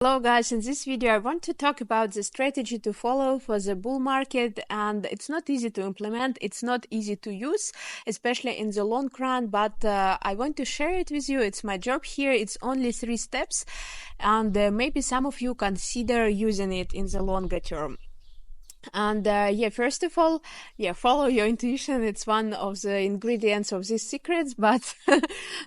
Hello guys, in this video I want to talk about the strategy to follow for the bull market, and it's not easy to implement, it's not easy to use, especially in the long run, but I want to share it with you. It's my job here. It's only 3 steps, and maybe some of you consider using it in the longer term. And first of all, follow your intuition. It's one of the ingredients of these secrets, but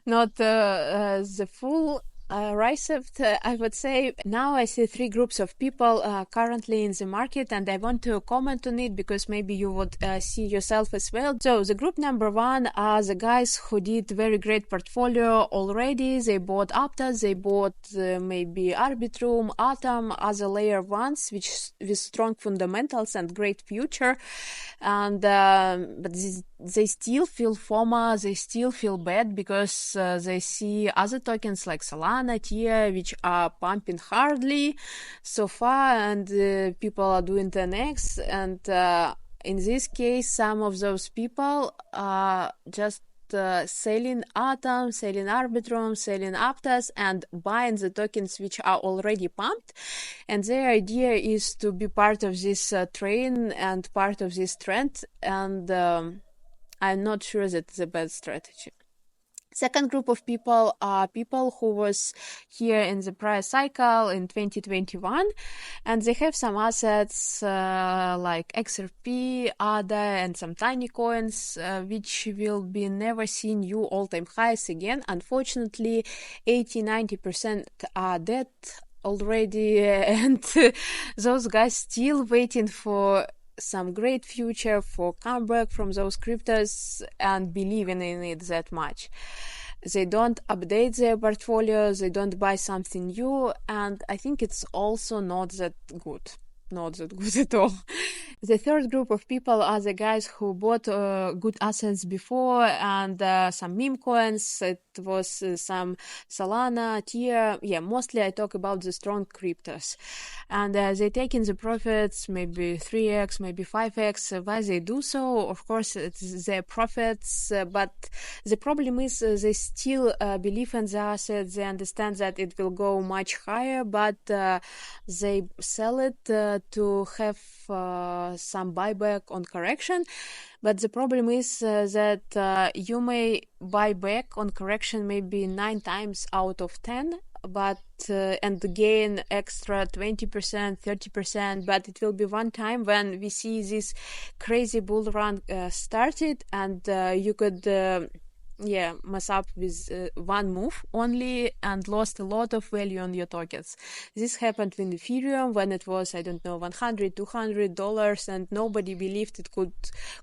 not the full recipe, I would say. Now I see 3 groups of people currently in the market, and I want to comment on it because maybe you would see yourself as well. So the group number 1 are the guys who did very great portfolio already. They bought Aptos, they bought maybe Arbitrum, Atom, other layer ones with strong fundamentals and great future, and but they still feel FOMO, they still feel bad because they see other tokens like Solana, TIA, which are pumping hardly so far, and people are doing 10x, and in this case some of those people are just selling Atom, selling Arbitrum, selling Aptos, and buying the tokens which are already pumped. And their idea is to be part of this train and part of this trend. And I'm not sure that's the best strategy. Second group of people are people who was here in the price cycle in 2021, and they have some assets like XRP, ADA, and some tiny coins, which will be never see new all-time highs again. Unfortunately, 80-90% are dead already, and those guys still waiting for some great future, for comeback from those cryptos and believing in it that much. They don't update their portfolios, they don't buy something new, and I think it's also not that good. Not that good at all. The third group of people are the guys who bought good assets before, and some meme coins. It was some Solana, TIA. Mostly I talk about the strong cryptos. And they take in the profits, maybe 3x, maybe 5x. Why they do so? Of course, it's their profits, but the problem is they still believe in the assets. They understand that it will go much higher, but they sell it to have some buyback on correction. But the problem is that you may buy back on correction maybe 9 times out of 10, but and gain extra 20%, 30%, but it will be one time when we see this crazy bull run started, and you could mess up with one move only and lost a lot of value on your tokens. This happened with Ethereum when it was, I don't know, $100, $200, and nobody believed it could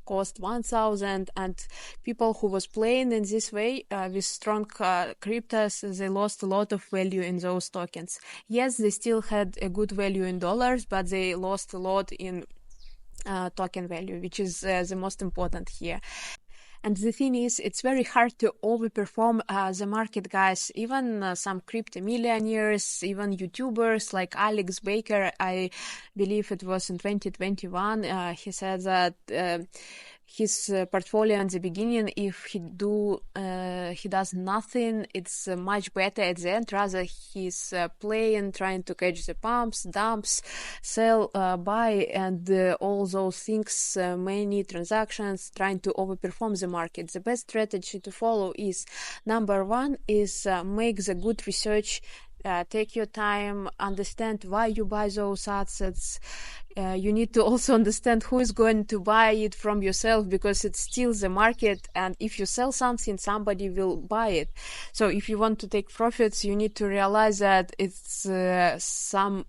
cost 1,000. And people who was playing in this way with strong cryptos, they lost a lot of value in those tokens. Yes, they still had a good value in dollars, but they lost a lot in token value, which is the most important here. And the thing is, it's very hard to overperform the market, guys. Even some crypto millionaires, even YouTubers like Alex Baker, I believe it was in 2021, he said that his portfolio in the beginning, if he does nothing, it's much better at the end. Rather, he's playing, trying to catch the pumps, dumps, sell, buy, and all those things, many transactions, trying to overperform the market. The best strategy to follow is, number 1 is make the good research. Take your time, understand why you buy those assets. You need to also understand who is going to buy it from yourself, because it's still the market, and if you sell something, somebody will buy it. So if you want to take profits, you need to realize that it's some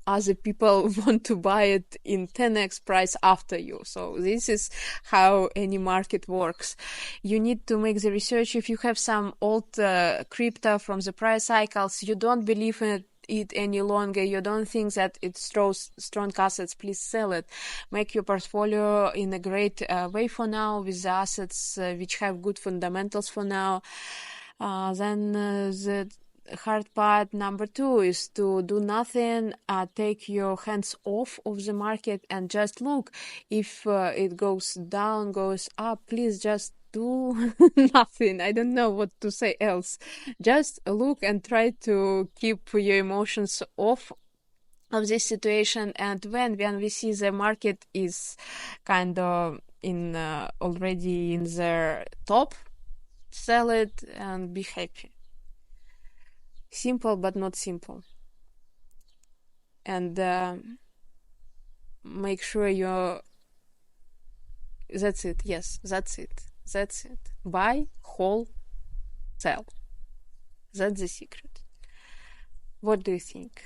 other people want to buy it in 10x price after you. So this is how any market works. You need to make the research. If you have some old crypto from the price cycles, you don't believe in it any longer, you don't think that it throws strong assets, please sell it. Make your portfolio in a great way for now, with the assets which have good fundamentals for now. Then the hard part number 2 is to do nothing, take your hands off of the market and just look. If it goes down, goes up, please just do nothing. I don't know what to say else. Just look and try to keep your emotions off of this situation. And when we see the market is kind of in already in the top, sell it and be happy. Simple but not simple. And make sure you're that's it. Yes, that's it. That's it. Buy, hold, sell. That's the secret. What do you think?